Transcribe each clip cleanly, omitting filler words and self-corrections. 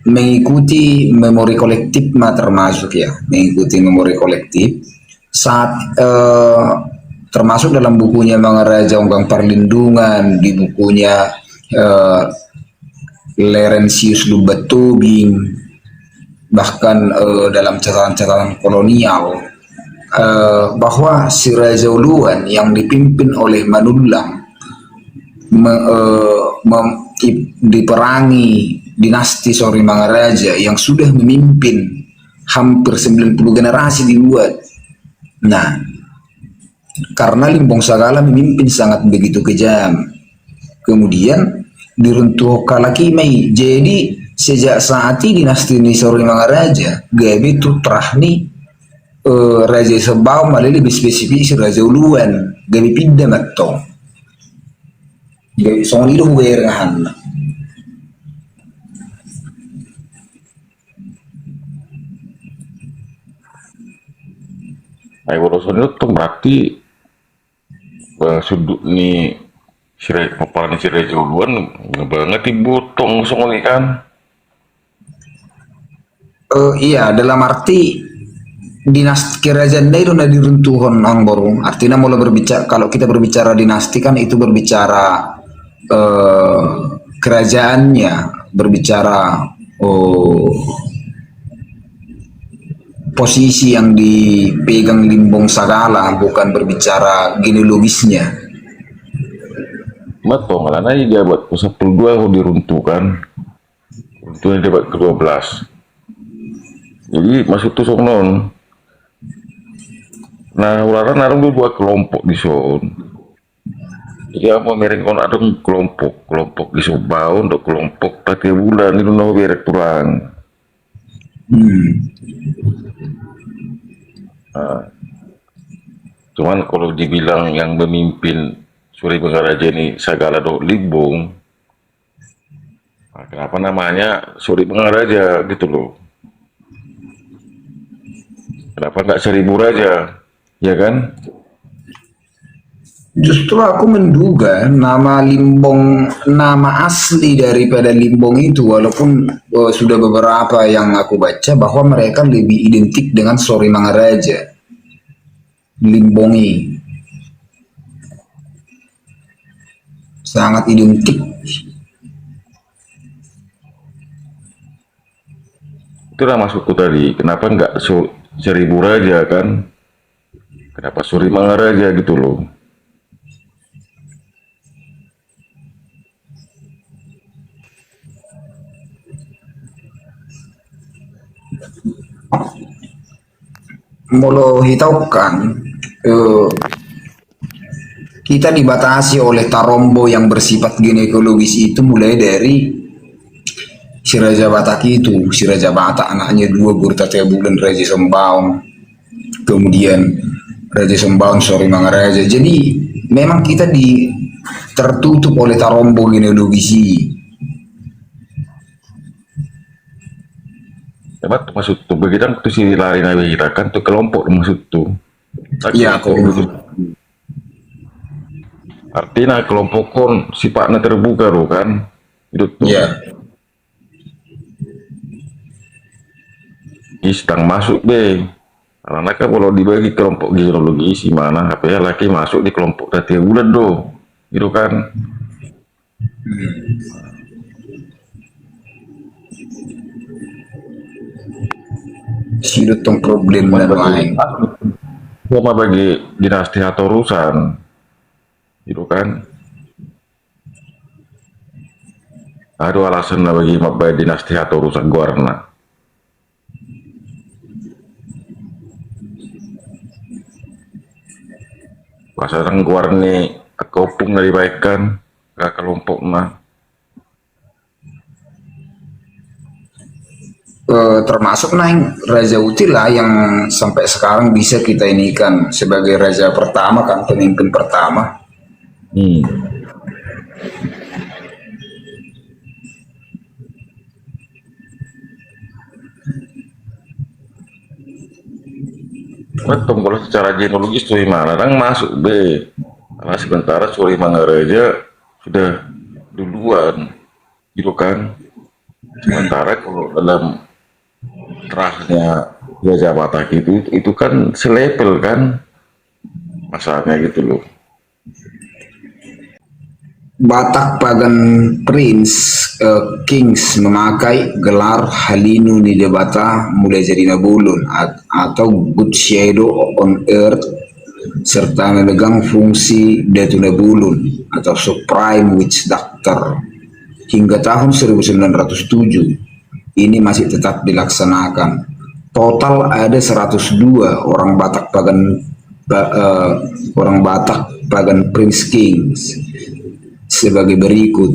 mengikuti memori kolektif mah termasuk ya, mengikuti memori kolektif saat termasuk dalam bukunya Mangaraja Onggang Perlindungan, di bukunya eh, Laurentius Lubatubing, bahkan dalam catatan-catatan kolonial, bahwa si Raja Uluan yang dipimpin oleh Manulang diperangi dinasti Sori Mangaraja yang sudah memimpin hampir 90 generasi dibuat. Nah, karena Limbong Sagala memimpin sangat begitu kejam. Kemudian diruntuhkan lagi Mei. Jadi sejak saat ini dinasti Sori Mangaraja, gabe tutrah nih Raja Sabau malah lebih spesifik si Raja Uluan, gabe pindah matong. Gabe soal itu werengahan. Nah, urusan itu tuh berarti sudut nih kepala si Raja Uluan banget ibu tong songoli kan. Iya, dalam arti dinasti kerajaan itu udah diruntuhkan angborong. Artinya mulai berbicara, kalau kita berbicara dinasti kan itu berbicara eh, kerajaannya, berbicara oh, posisi yang dipegang Limbong Sagala, bukan berbicara genealogisnya. Betul, karena dia buat 12 aku diruntuhkan. Runtuhnya dia buat ke-12. Jadi masuk tuh non. Nah, ularan narung dua kelompok di son. Jadi apa mereka kon ada kelompok di Sobau untuk kelompok tadi bulan itu noh biar pulang. Cuman kalau dibilang yang memimpin Suri Mangaraja ini Sagala Dok Limbong, nah, kenapa namanya Suri Mangaraja gitu loh? Kenapa nggak Seribu Raja, ya kan? Justru aku menduga nama Limbong, nama asli daripada Limbong itu, walaupun sudah beberapa yang aku baca bahwa mereka lebih identik dengan Sori Mangaraja, Limbongi, sangat identik. Itulah maksudku tadi. Kenapa nggak Seribu Raja kan? Kenapa Suri Mangaraja gitu loh? Molo hitaukan, eh, kita dibatasi oleh tarombo yang bersifat ginekologis itu mulai dari si Raja Batak itu, si Raja Batak anaknya dua Gurta Bulan Raja Sembaung, kemudian Raja Sembaung Sori Mangaraja. Jadi memang kita tertutup oleh tarombo genealogisi. Dapat maksud tuh begitu tuh si lari nabi kita kan tuh kelompok maksud tuh. Ya, kok. Artinya kelompok kon sifatnya terbuka loh kan. Itu tuh. Ya, Sedang masuk be. Karena kan kalau dibagi kelompok geologi si mana apa ya laki masuk di kelompok tadi bulan do. Gitu kan. sido tong problem dan lain. Sama bagi dinasti Hatorusan. Gitu kan. Ada alasan lah bagi mabai dinasti Hatorusan Guarna. Pasarang Guarni kopung dari baikan ke kelompok mah. Termasuk naik Raja Utila yang sampai sekarang bisa kita inikan sebagai raja pertama kan, pemimpin pertama. Betul, kalau secara genealogis Suri Manglarang masuk B. Karena sementara Suri Mangaraja sudah duluan, gitu kan. Sementara kalau dalam terahnya Gajah Batak itu kan selepel kan masalahnya gitu loh. Batak Pagan Prince Kings memakai gelar Halinu Nidabata mulai dari Nabulun atau Good Shadow on Earth serta memegang fungsi Datu Nabulun atau Supreme Witch Doctor hingga tahun 1907. Ini masih tetap dilaksanakan. Total ada 102 orang Batak Pagan Prince Kings sebagai berikut.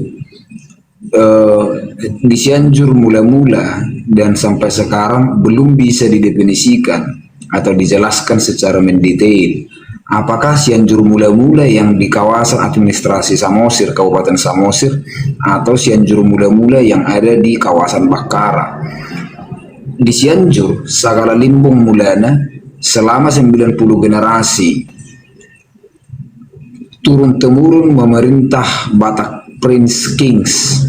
Di Cianjur mula-mula dan sampai sekarang belum bisa didefinisikan atau dijelaskan secara mendetail apakah Cianjur mula-mula yang di kawasan administrasi Samosir, Kabupaten Samosir, atau Cianjur mula-mula yang ada di kawasan Bakara. Di Cianjur, Sagala Limbong Mulana selama 90 generasi turun-temurun memerintah Batak Prince Kings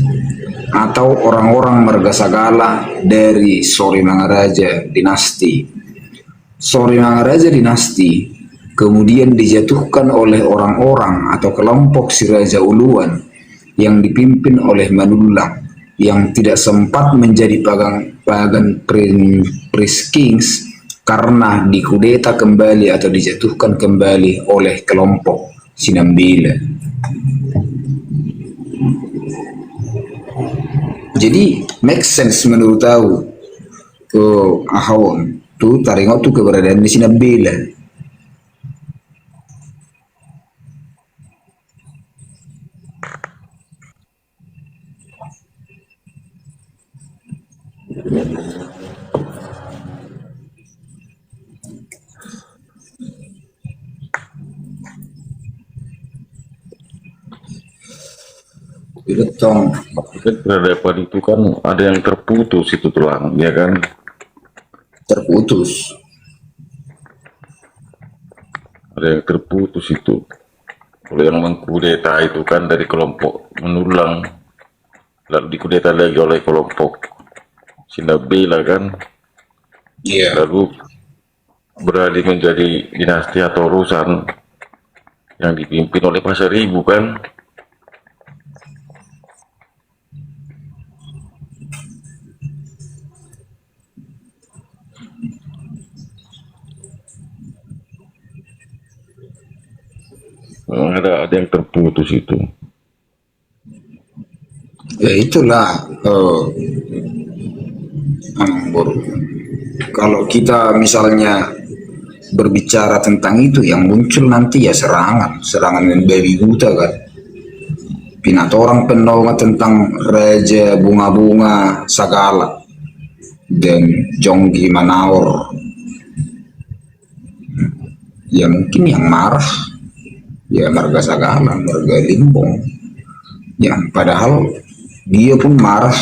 atau orang-orang marga Sagala dari Sori Mangaraja dinasti. Sori Mangaraja dinasti kemudian dijatuhkan oleh orang-orang atau kelompok si Raja Uluan yang dipimpin oleh Manulang yang tidak sempat menjadi pagan Prince Kings karena dikudeta kembali atau dijatuhkan kembali oleh kelompok Sinambila. Jadi make sense menurut tahu ke Ahawon tuh taringot tuh keberadaan di Sinambila. Tong Maksudnya peradaban itu kan ada yang terputus itu tulang, ya kan? terputus. Ada yang terputus itu. Kalau yang mengkudeta itu kan dari kelompok Menulang, lalu dikudeta lagi oleh kelompok Sindabela kan, Iya. lalu beralih menjadi dinasti atau urusan yang dipimpin oleh Pasaribu kan. Ada yang terputus itu. Ya itulah Anggur. Kalau kita misalnya berbicara tentang itu yang muncul nanti ya serangan dan babi buta kan. Pinatorang penolnga tentang Raja Bunga-Bunga Sagala dan Jonggi Manaor. Ya mungkin yang marah ya marga Sagala, marga Limbong. Ya padahal dia pun marah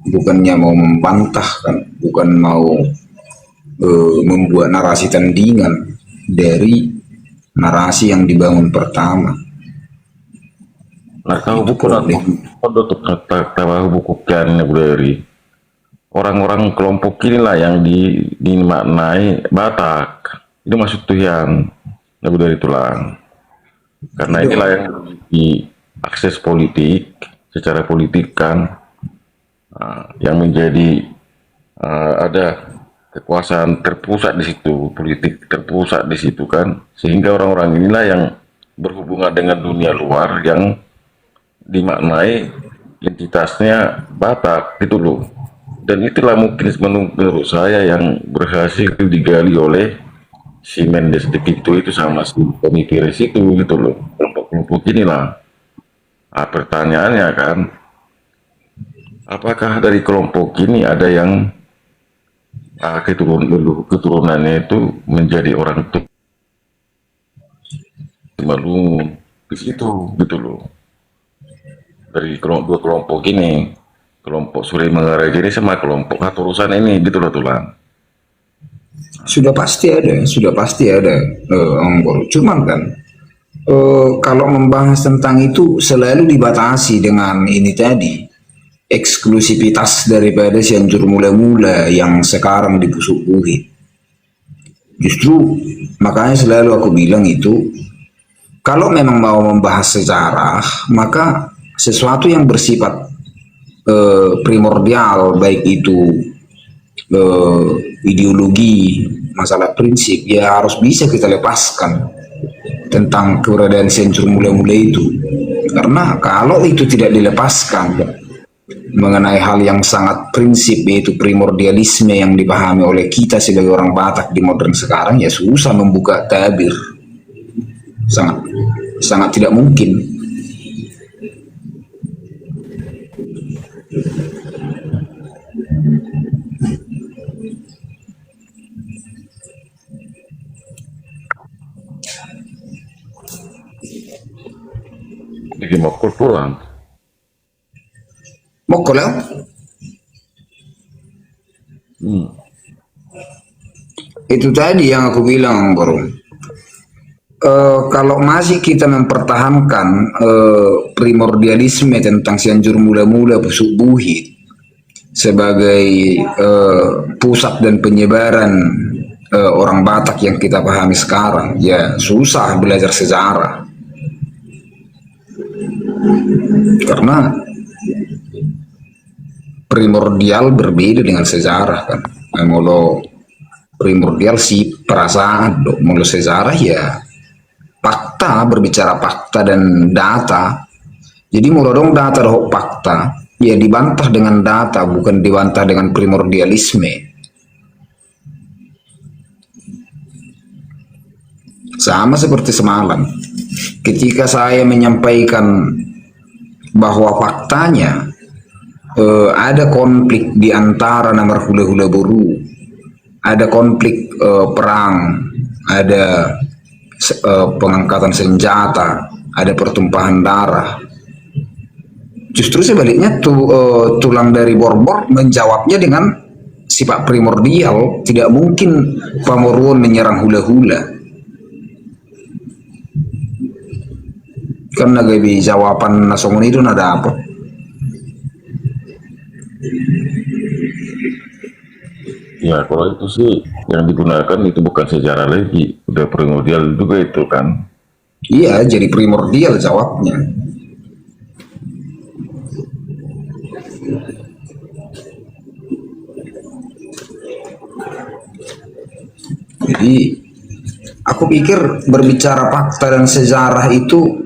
bukannya mau membantah kan, bukan mau membuat narasi tandingan dari narasi yang dibangun pertama. Nah, tahu buku Problem. tahu buku kan dari orang-orang kelompok inilah yang dimaknai Batak. Itu masuk tuh yang lagu dari tulang. Karena inilah yang diakses politik secara politik kan, yang menjadi ada kekuasaan terpusat di situ, politik terpusat di situ kan, sehingga orang-orang inilah yang berhubungan dengan dunia luar yang dimaknai identitasnya Batak gitu loh. Dan itulah mungkin menurut saya yang berhasil digali oleh si Mendes de Picto itu sama si Tommy Pires itu gitu loh, kelompok-kelompok inilah. Pertanyaannya kan, apakah dari kelompok ini ada yang keturunannya itu menjadi orang Tumalungun di situ gitu loh. Dari dua kelompok ini, kelompok Suri Manggarai ini sama kelompok Haturusan ini gitu loh tulang. Sudah pasti ada Anggor. Cuman kan kalau membahas tentang itu selalu dibatasi dengan ini tadi eksklusivitas daripada Cianjur mula-mula yang sekarang dibusuk buhi. Justru makanya selalu aku bilang itu, kalau memang mau membahas sejarah, maka sesuatu yang bersifat primordial, baik itu ideologi, masalah prinsip, ya harus bisa kita lepaskan tentang keberadaan Cianjur mula-mula itu. Karena kalau itu tidak dilepaskan mengenai hal yang sangat prinsip, yaitu primordialisme yang dipahami oleh kita sebagai orang Batak di modern sekarang, ya susah membuka tabir, sangat sangat tidak mungkin. Jadi mau pulang. Mokol ya? Itu tadi yang aku bilang, Bro. Kalau masih kita mempertahankan primordialisme tentang Cianjur mula-mula busuk buhit sebagai pusat dan penyebaran orang Batak yang kita pahami sekarang, ya susah belajar sejarah. Karena primordial berbeda dengan sejarah kan. Molo primordial sih perasaan, molo sejarah ya fakta, berbicara fakta dan data. Jadi molo dong data dong fakta, ya dibantah dengan data, bukan dibantah dengan primordialisme. Sama seperti semalam, ketika saya menyampaikan bahwa faktanya ada konflik di antara Namar Hula-Hula Boru, ada konflik perang, ada pengangkatan senjata, ada pertumpahan darah. Justru sebaliknya tulang dari Borbor menjawabnya dengan sifat primordial. Tidak mungkin Pamoruan menyerang Hula-Hula. Karena gabi jawaban nasongon itu nada apa? Ya kalau itu sih yang digunakan itu bukan sejarah lagi, udah primordial juga itu kan. Iya, jadi primordial jawabnya. Jadi aku pikir berbicara fakta dan sejarah itu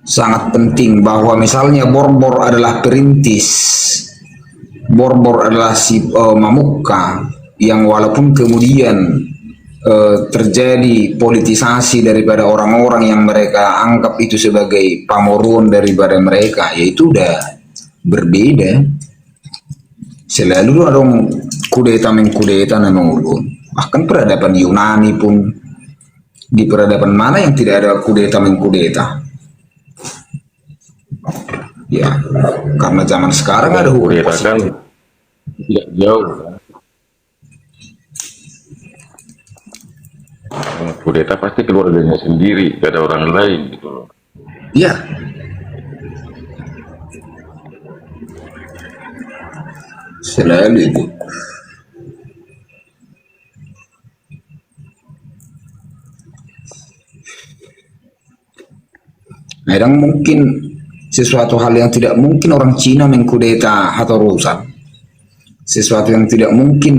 sangat penting, bahwa misalnya Borbor adalah perintis, Borbor adalah si Mamukka yang walaupun kemudian terjadi politisasi daripada orang-orang yang mereka anggap itu sebagai pamoruan daripada mereka, yaitu udah berbeda. Selalu ada kudeta mengkudeta memang ulun. Bahkan peradaban Yunani pun, di peradaban mana yang tidak ada kudeta mengkudeta? Ya, karena zaman sekarang ada hukum Kudeta kan positif. tidak jauh. Kudeta pasti keluarganya sendiri, gak ada orang lain gitu loh. Ya, selalu itu. Kadang mungkin sesuatu hal yang tidak mungkin orang Cina mengkudeta Hatorusan, sesuatu yang tidak mungkin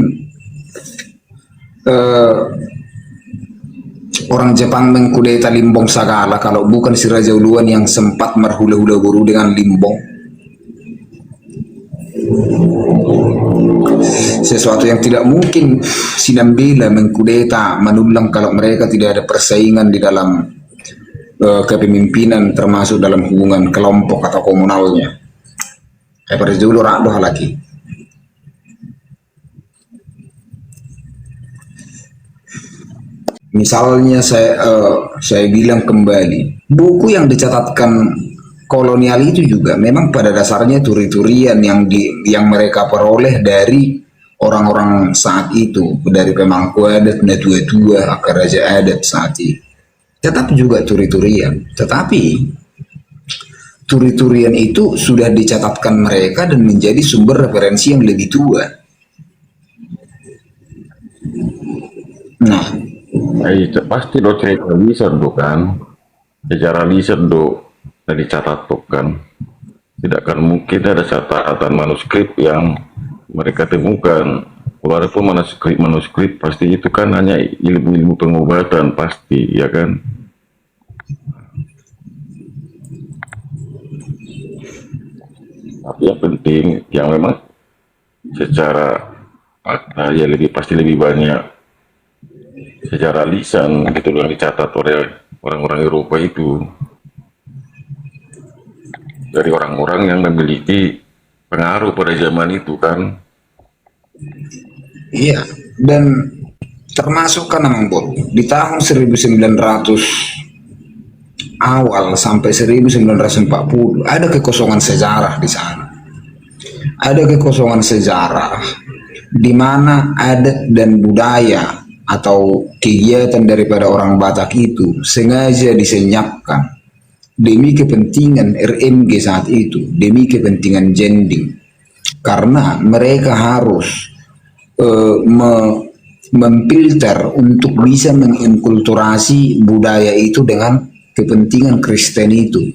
orang Jepang mengkudeta Limbong Sagala, kalau bukan si Raja Uluan yang sempat merhula-hula buru dengan Limbong. Sesuatu yang tidak mungkin Sinambela mengkudeta Manulang kalau mereka tidak ada persaingan di dalam kepemimpinan, termasuk dalam hubungan kelompok atau komunalnya. Kayak dulu radoh lagi. Misalnya saya bilang kembali, buku yang dicatatkan kolonial itu juga memang pada dasarnya turi-turian yang mereka peroleh dari orang-orang saat itu, dari pemangku adat, tua-tua, akar raja adat saat itu. Tetap juga turi-turian. Tetapi turi-turian itu sudah dicatatkan mereka dan menjadi sumber referensi yang lebih tua. Nah, Pasti do cerita lisan do kan, secara lisan do dari catat do kan. Tidak akan mungkin ada catatan manuskrip yang mereka temukan. Kalau ada pun manuskrip pasti itu kan hanya ilmu-ilmu pengobatan pasti, ya kan? Tapi yang penting yang memang secara fakta ya lebih pasti lebih banyak secara lisan gitu loh yang dicatat oleh orang-orang Eropa itu dari orang-orang yang memiliki pengaruh pada zaman itu kan. iya, dan termasuk kan Mang Bob, di tahun 1900 awal sampai 1940 ada kekosongan sejarah di sana. Ada kekosongan sejarah di mana adat dan budaya atau kegiatan daripada orang Batak itu sengaja disenyapkan demi kepentingan RMG saat itu, demi kepentingan Jending, karena mereka harus memfilter untuk bisa menginkulturasi budaya itu dengan kepentingan Kristen itu.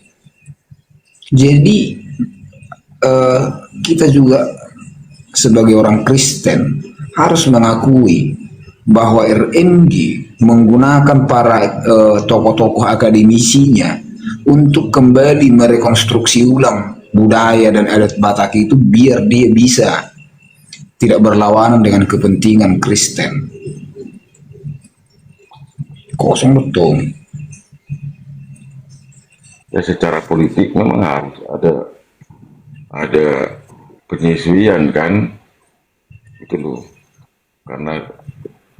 Jadi kita juga sebagai orang Kristen harus mengakui bahwa RMG menggunakan para tokoh-tokoh akademisinya untuk kembali merekonstruksi ulang budaya dan adat Batak itu biar dia bisa tidak berlawanan dengan kepentingan Kristen. Kosong betul. Ya secara politik memang harus ada penyesuaian kan itu loh, karena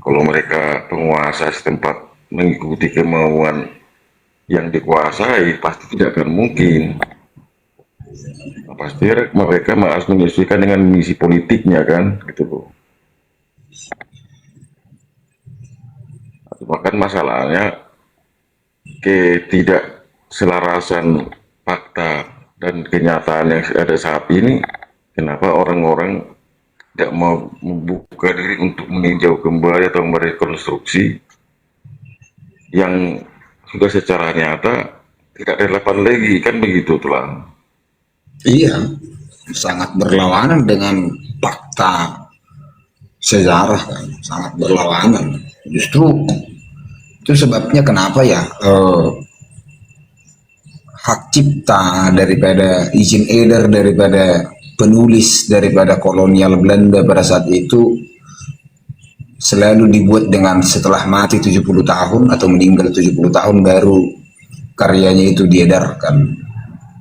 kalau mereka penguasa setempat mengikuti kemauan yang dikuasai pasti tidak akan mungkin. Nah, pasti mereka harus menyesuaikan dengan misi politiknya kan gitu loh. Bahkan masalahnya ketidakselarasan fakta dan kenyataan yang ada saat ini, kenapa orang-orang tidak mau membuka diri untuk meninjau kembali atau merekonstruksi yang sudah secara nyata tidak relevan lagi kan begitu tulang. Iya, sangat berlawanan dengan fakta sejarah kan, sangat berlawanan. Justru itu sebabnya kenapa ya hak cipta daripada izin edar daripada penulis daripada kolonial Belanda pada saat itu selalu dibuat dengan setelah mati 70 tahun atau meninggal 70 tahun baru karyanya itu diedarkan.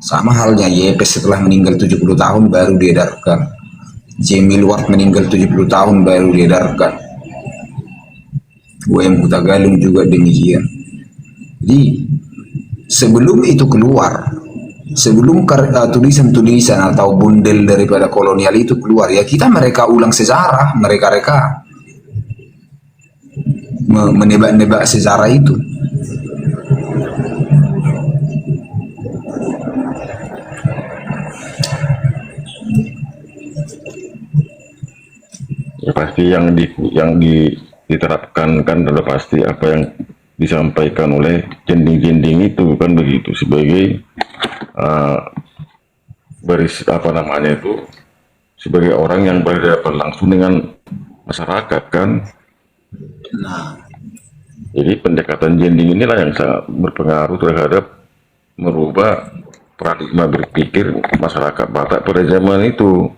Sama halnya Yepes setelah meninggal 70 tahun baru diedarkan. Jamil Ward meninggal 70 tahun baru diedarkan. W.M. Huta Galung juga demikian. Jadi sebelum itu keluar, sebelum tulisan-tulisan atau bundel daripada kolonial itu keluar, ya kita mereka ulang sejarah, mereka menebak-nebak sejarah itu. Ya pasti yang diterapkan kan sudah pasti apa yang disampaikan oleh jending-jending itu kan begitu sebagai apa namanya itu sebagai orang yang berhadapan langsung dengan masyarakat kan. Nah, Jadi pendekatan jending inilah yang sangat berpengaruh terhadap merubah paradigma berpikir masyarakat Batak pada zaman itu.